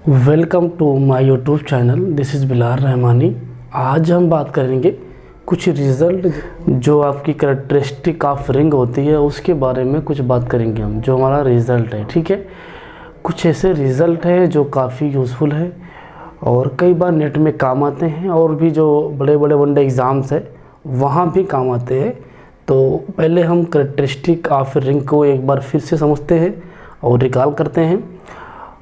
Welcome to my YouTube channel. This is Bilal Rahmani. आज हम बात करेंगे कुछ रिज़ल्ट जो आपकी करैक्टरिस्टिक ऑफ रिंग होती है उसके बारे में कुछ बात करेंगे हम, जो हमारा रिज़ल्ट है। ठीक है, कुछ ऐसे रिज़ल्ट है जो काफ़ी यूज़फुल है और कई बार नेट में काम आते हैं और भी जो बड़े बड़े वनडे एग्ज़ाम्स है वहाँ भी काम आते हैं। तो पहले हम करैक्टरिस्टिक ऑफ रिंग को एक बार फिर से समझते हैं और रिकॉल करते हैं।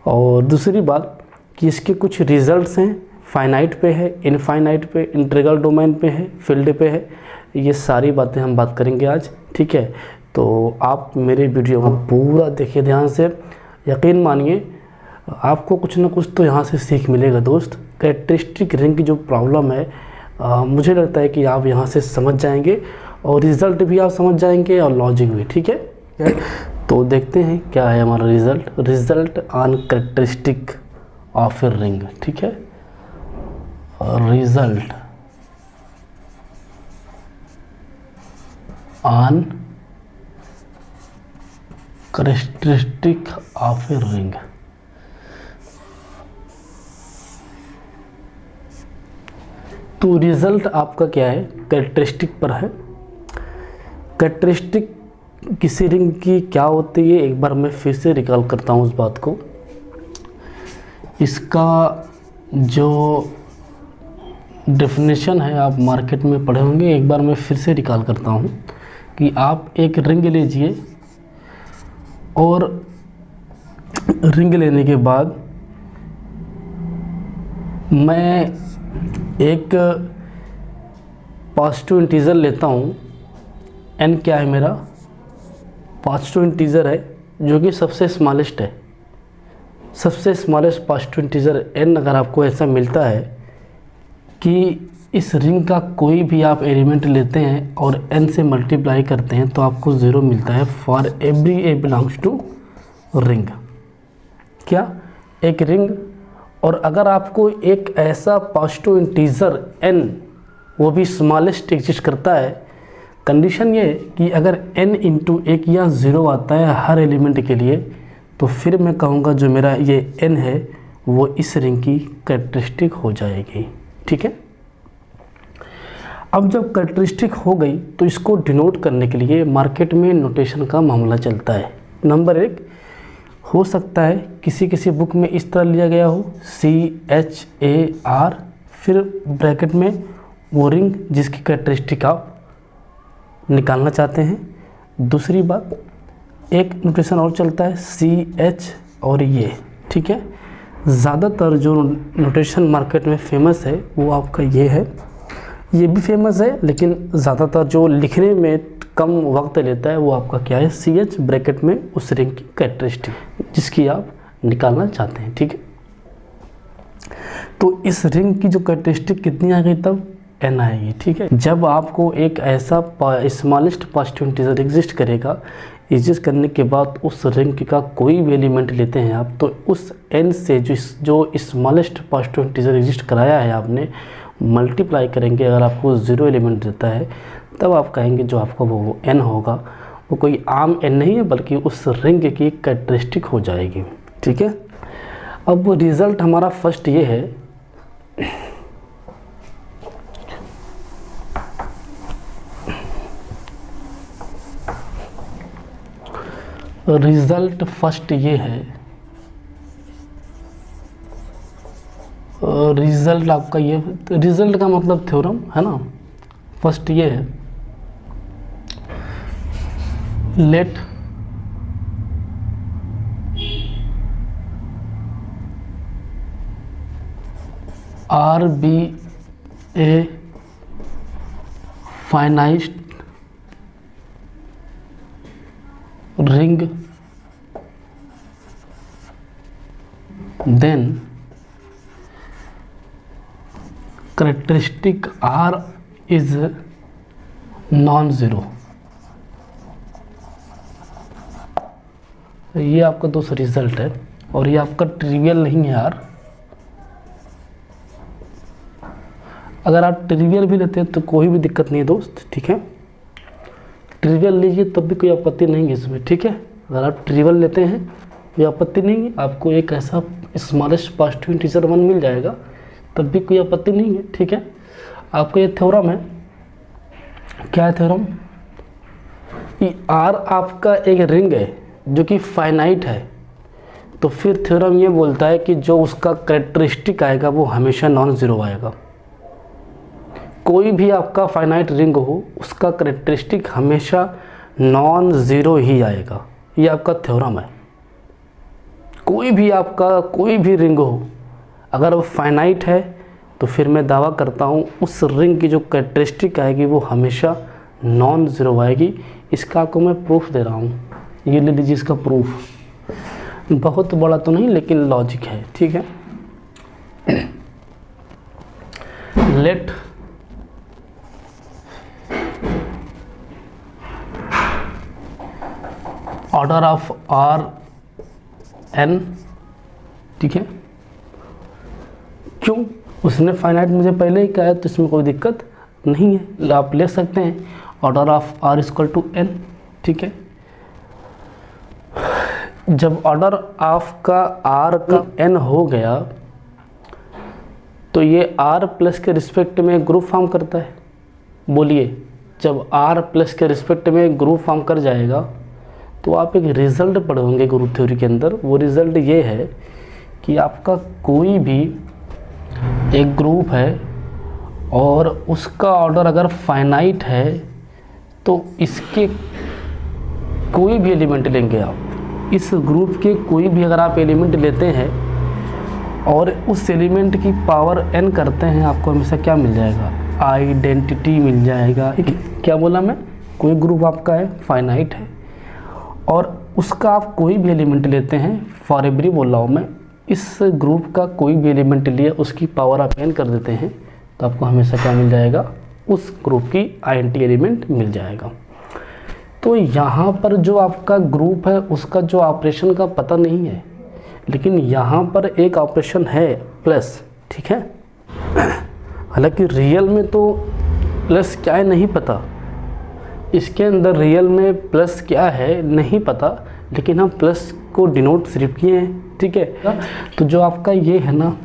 और दूसरी बात कि इसके कुछ रिज़ल्ट्स हैं, फाइनाइट पे है, इनफाइनाइट पे, इंटीग्रल डोमेन पे है, फील्ड पे है। ये सारी बातें हम बात करेंगे आज। ठीक है, तो आप मेरे वीडियो को पूरा देखिए ध्यान से। यकीन मानिए आपको कुछ ना कुछ तो यहाँ से सीख मिलेगा दोस्त। कैरेक्टरिस्टिक रिंग की जो प्रॉब्लम है मुझे लगता है कि आप यहाँ से समझ जाएंगे और रिज़ल्ट भी आप समझ जाएंगे और लॉजिक भी। ठीक है, तो देखते हैं क्या है हमारा result on characteristic of a ring. ठीक है, result on characteristic of a ring. तो रिज़ल्ट आपका क्या है, कैरेक्टरिस्टिक पर है। कैरेक्टरिस्टिक किसी रिंग की क्या होती है, एक बार मैं फिर से रिकॉल करता हूँ उस बात को। इसका जो डेफिनेशन है आप मार्केट में पढ़े होंगे, एक बार मैं फिर से रिकॉल करता हूँ कि आप एक रिंग लीजिए और रिंग लेने के बाद मैं एक पॉजिटिव इंटीजर लेता हूँ। एन क्या है मेरा, पॉजिटिव इंटीजर है जो कि सबसे स्मॉलेस्ट है। सबसे स्मॉलेस्ट पॉजिटिव इंटीजर एन अगर आपको ऐसा मिलता है कि इस रिंग का कोई भी आप एलिमेंट लेते हैं और एन से मल्टीप्लाई करते हैं तो आपको 0 मिलता है for every a belongs to ring. क्या, एक रिंग। और अगर आपको एक ऐसा पॉजिटिव इंटीजर एन वो भी स्मॉलेस्ट एग्जिस्ट करता है, कंडीशन ये कि अगर n इंटू 1 या 0 आता है हर एलिमेंट के लिए, तो फिर मैं कहूँगा जो मेरा ये n है वो इस रिंग की कैरेक्टरिस्टिक हो जाएगी। ठीक है, अब जब कैरेक्टरिस्टिक हो गई तो इसको डिनोट करने के लिए मार्केट में नोटेशन का मामला चलता है। नंबर 1 हो सकता है किसी बुक में इस तरह लिया गया हो CHAR, फिर ब्रैकेट में वो रिंग जिसकी कैरेक्टरिस्टिक आप निकालना चाहते हैं। दूसरी बात, एक नोटेशन और चलता है CH और ये। ठीक है, ज़्यादातर जो नोटेशन मार्केट में फेमस है वो आपका ये है। ये भी फेमस है लेकिन ज़्यादातर जो लिखने में कम वक्त लेता है वो आपका क्या है, CH ब्रैकेट में उस रिंग की कैरेक्टरिस्टिक जिसकी आप निकालना चाहते हैं। ठीक है, तो इस रिंग की जो कैरेक्टरिस्टिक कितनी आ गई, तब n आएगी। ठीक है, जब आपको एक ऐसा स्मॉलेस्ट पॉजिटिव इंटीजर एग्जिस्ट करेगा, एग्जिस्ट करने के बाद उस रिंग का कोई भी एलिमेंट लेते हैं आप, तो उस n से जो स्मॉलेस्ट पॉजिटिव इंटीजर एग्जिस्ट कराया है आपने मल्टीप्लाई करेंगे। अगर आपको 0 एलिमेंट देता है तब आप कहेंगे जो आपका वो n होगा वो कोई आम n नहीं है बल्कि उस रिंग की कैरेक्टरिस्टिक हो जाएगी। ठीक है, अब रिज़ल्ट हमारा फर्स्ट ये है, रिज़ल्ट फर्स्ट ये है, रिज़ल्ट आपका ये, रिज़ल्ट का मतलब थ्योरम है ना। फर्स्ट ये है, late R be a finite ring, then characteristic R is non-zero। ये आपका दोस्त रिजल्ट है और ये आपका ट्रिवियल नहीं है यार। अगर आप ट्रिवियल भी लेते हैं तो कोई भी दिक्कत नहीं है दोस्त। ठीक है, ट्रिवियल लीजिए तब भी कोई आपत्ति नहीं है इसमें। ठीक है, अगर आप ट्रिवियल लेते हैं कोई आपत्ति नहीं है। आपको एक ऐसा स्मॉलेस्ट पॉजिटिव इंटीजर 1 मिल जाएगा तब भी कोई आपत्ति नहीं है। ठीक है, आपका ये थ्योरम है। क्या है थ्योरम? कि R आपका एक रिंग है जो कि फाइनाइट है, तो फिर थ्योरम ये बोलता है कि जो उसका कैरेक्टरिस्टिक आएगा वो हमेशा नॉन ज़ीरो आएगा। कोई भी आपका फाइनाइट रिंग हो उसका कैरेक्टरिस्टिक हमेशा नॉन ज़ीरो ही आएगा। ये आपका थ्योरम है। कोई भी रिंग हो अगर वो फाइनाइट है तो फिर मैं दावा करता हूँ उस रिंग की जो कैरेक्टरिस्टिक आएगी वो हमेशा नॉन ज़ीरो आएगी। इसका आपको मैं प्रूफ दे रहा हूँ, ये ले लीजिए इसका प्रूफ। बहुत बड़ा तो नहीं लेकिन लॉजिक है। ठीक है, let order of R n, ठीक है, क्यों? उसने फाइनाइट मुझे पहले ही कहा है तो इसमें कोई दिक्कत नहीं है, आप ले सकते हैं order of R equal to n। ठीक है, जब ऑर्डर ऑफ का R का n हो गया तो ये R प्लस के रिस्पेक्ट में ग्रुप फॉर्म करता है। बोलिए, जब R प्लस के रिस्पेक्ट में ग्रुप फॉर्म कर जाएगा तो आप एक रिज़ल्ट पढ़ोगे ग्रुप थ्योरी के अंदर। वो रिज़ल्ट ये है कि आपका कोई भी एक ग्रुप है और उसका ऑर्डर अगर फाइनाइट है तो इसके कोई भी एलिमेंट लेंगे आप, इस ग्रुप के कोई भी अगर आप एलिमेंट लेते हैं और उस एलिमेंट की पावर n करते हैं, आपको हमेशा क्या मिल जाएगा? आइडेंटिटी मिल जाएगा। क्या बोला मैं? कोई ग्रुप आपका है, फाइनाइट है, और उसका आप कोई भी एलिमेंट लेते हैं, फॉर एवरी बोल रहा हूँ मैं, इस ग्रुप का कोई भी एलिमेंट लिया उसकी पावर आप n कर देते हैं तो आपको हमेशा क्या मिल जाएगा? उस ग्रुप की आइडेंटिटी एलिमेंट मिल जाएगा। तो यहाँ पर जो आपका ग्रुप है उसका जो ऑपरेशन का पता नहीं है, लेकिन यहाँ पर एक ऑपरेशन है प्लस। ठीक है, हालांकि रियल में तो प्लस क्या है नहीं पता, इसके अंदर रियल में प्लस क्या है नहीं पता, लेकिन हम प्लस को डिनोट सिर्फ किए हैं। ठीक है, तो जो आपका ये है ना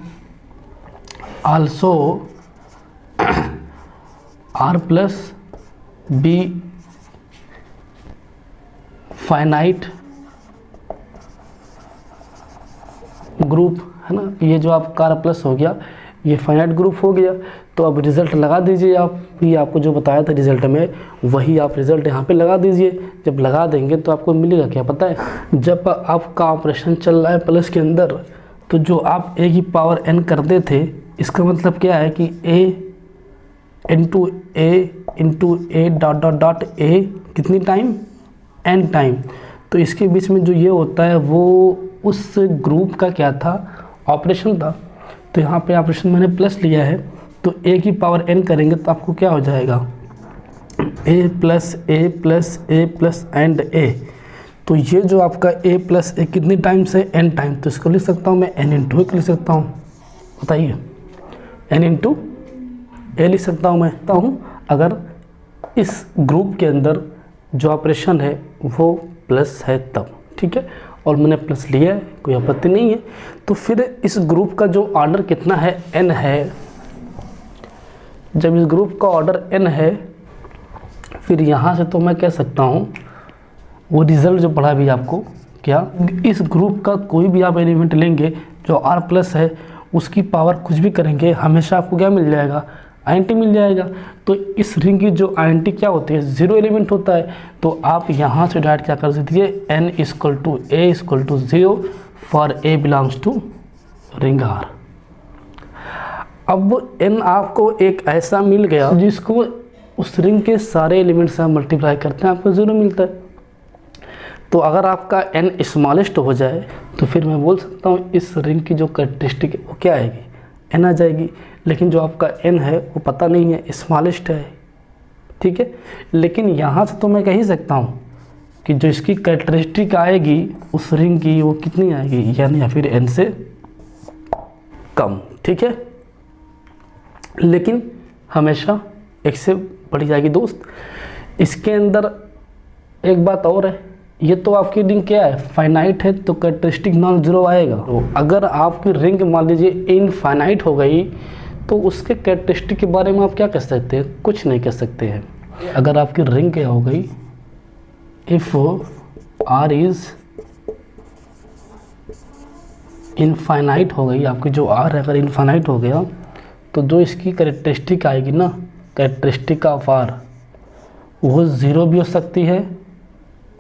also R plus be finite group है ना, ये जो आपका R प्लस हो गया ये फाइनाइट ग्रुप हो गया। तो अब रिज़ल्ट लगा दीजिए आप, ये आपको जो बताया था रिज़ल्ट में वही आप रिज़ल्ट यहाँ पे लगा दीजिए। जब लगा देंगे तो आपको मिलेगा क्या पता है? जब आपका ऑपरेशन चल रहा है प्लस के अंदर तो जो आप a की पावर n करते थे, इसका मतलब क्या है कि a into a dot dot dot a कितनी टाइम? n time. तो इसके बीच में जो ये होता है वो उस ग्रुप का क्या था? ऑपरेशन था। तो यहाँ पे ऑपरेशन मैंने प्लस लिया है, तो a की पावर n करेंगे तो आपको क्या हो जाएगा? a plus a plus a plus and a। तो ये जो आपका a प्लस a कितनी टाइम से? n time. तो इसको लिख सकता हूँ मैं n इंटू लिख सकता हूँ, बताइए, n इंटू a लिख सकता हूँ मैं। कहता हूँ अगर इस ग्रुप के अंदर जो ऑपरेशन है वो प्लस है तब। ठीक है, और मैंने प्लस लिया है, कोई आपत्ति नहीं है। तो फिर इस ग्रुप का जो ऑर्डर कितना है? n है। जब इस ग्रुप का ऑर्डर n है फिर यहाँ से तो मैं कह सकता हूँ वो रिज़ल्ट जो पढ़ा भी आपको, क्या इस ग्रुप का कोई भी आप एलिमेंट लेंगे जो R प्लस है उसकी पावर कुछ भी करेंगे हमेशा आपको क्या मिल जाएगा? आइडेंटिटी मिल जाएगा। तो इस रिंग की जो आइडेंटिटी क्या होती है? ज़ीरो एलिमेंट होता है। तो आप यहाँ से डायरेक्ट क्या कर दीजिए? n equal to a equal to 0 for a belongs to ring R। अब n आपको एक ऐसा मिल गया जिसको उस रिंग के सारे एलिमेंट से आप मल्टीप्लाई करते हैं आपको 0 मिलता है। तो अगर आपका n स्मॉलेस्ट हो जाए तो फिर मैं बोल सकता हूँ इस रिंग की जो कैरेक्टरिस्टिक है वो क्या आएगी? n आ जाएगी। लेकिन जो आपका n है वो पता नहीं है, स्मॉलेस्ट है। ठीक है, लेकिन यहाँ से तो मैं कह ही सकता हूँ कि जो इसकी कैरेक्टरिस्टिक आएगी उस रिंग की वो कितनी आएगी, यानी या फिर n से कम। ठीक है, लेकिन हमेशा एक से बढ़ी जाएगी दोस्त। इसके अंदर एक बात और है, ये तो आपकी रिंग क्या है, फाइनाइट है, तो कैरेक्टरिस्टिक नॉन ज़ीरो आएगा। तो अगर आपकी रिंग मान लीजिए इनफाइनाइट हो गई तो उसके कैरेक्टरिस्टिक के बारे में आप क्या कह सकते हैं, कुछ नहीं कह सकते हैं। अगर आपकी रिंग क्या हो गई, इफ़ आर इज़ इनफाइनाइट हो गई, आपकी जो आर है अगर इनफाइनाइट हो गया तो जो इसकी कैरेक्टरिस्टिक आएगी ना, कैरेक्टरिस्टिक ऑफ आर, वो ज़ीरो भी हो सकती है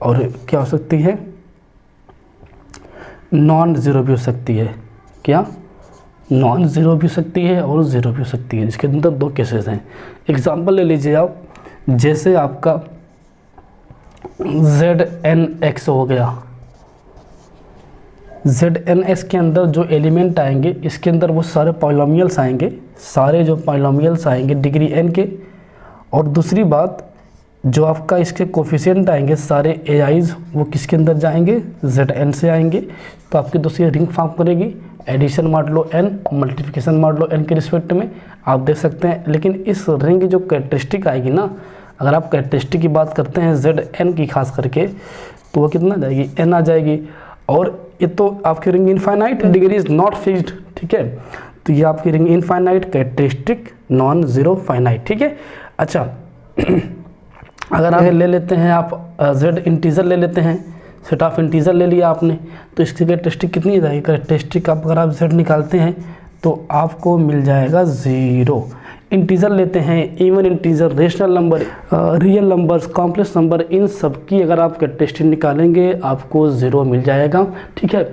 और क्या हो सकती है, नॉन ज़ीरो भी हो सकती है। क्या, नॉन ज़ीरो भी हो सकती है और ज़ीरो भी हो सकती है। इसके अंदर दो केसेस हैं। एग्जांपल ले लीजिए आप, जैसे आपका ZNX हो गया, ZNX के अंदर जो एलिमेंट आएंगे, इसके अंदर वो सारे पॉलिनोमियल्स आएंगे, सारे जो पॉलिनोमियल्स आएंगे डिग्री n के। और दूसरी बात, जो आपका इसके कोफिशिएंट आएंगे सारे AIs, वो किसके अंदर जाएंगे, ZN से आएंगे। तो आपकी दूसरी रिंग फॉर्म करेगी, एडिशन मान लो n, मल्टीप्लिकेशन मान लो n के रिस्पेक्ट में, आप देख सकते हैं। लेकिन इस रिंग की जो कैरेक्टरिस्टिक आएगी ना, अगर आप कैरेक्टरिस्टिक की बात करते हैं ZN की खास करके, तो वो कितना जाएगी, n आ जाएगी। और ये तो आपकी ring infinite, degree is not fixed, ठीक है। तो ये आपकी ring infinite, characteristic non zero finite, ठीक है। अच्छा अगर आप ले लेते हैं, आप Z इंटीजर ले लेते हैं, सेट ऑफ इंटीजर ले लिया आपने, तो इसकी कैरेक्टरिस्टिक कितनी जाएगी, कैरेक्टरिस्टिक आप अगर आप Z निकालते हैं तो आपको मिल जाएगा 0। इंटीजर लेते हैं, even integer, rational number, real numbers, complex number, इन सब की अगर आप कैरेक्टरिस्टिक निकालेंगे आपको 0 मिल जाएगा, ठीक है।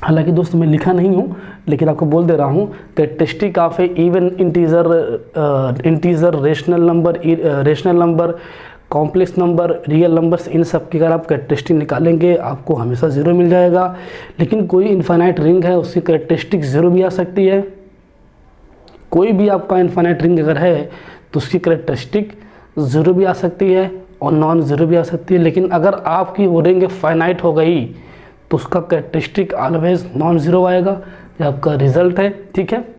हालांकि दोस्त मैं लिखा नहीं हूँ लेकिन आपको बोल दे रहा हूँ, characteristic of even integer, integer, rational number, complex number, real numbers, इन सब की अगर आप कैरेक्टरिस्टिक निकालेंगे आपको हमेशा 0 मिल जाएगा। लेकिन कोई इनफाइनाइट रिंग है, उसकी कैरेक्टरिस्टिक 0 भी आ सकती है। कोई भी आपका इनफाइनाइट रिंग अगर है तो उसकी कैरेक्टरिस्टिक 0 भी आ सकती है और नॉन ज़ीरो भी आ सकती है। लेकिन अगर आपकी वो रिंग फाइनाइट हो गई तो उसका कैरेक्टरिस्टिक ऑलवेज नॉन ज़ीरो आएगा। ये आपका रिजल्ट है, ठीक है।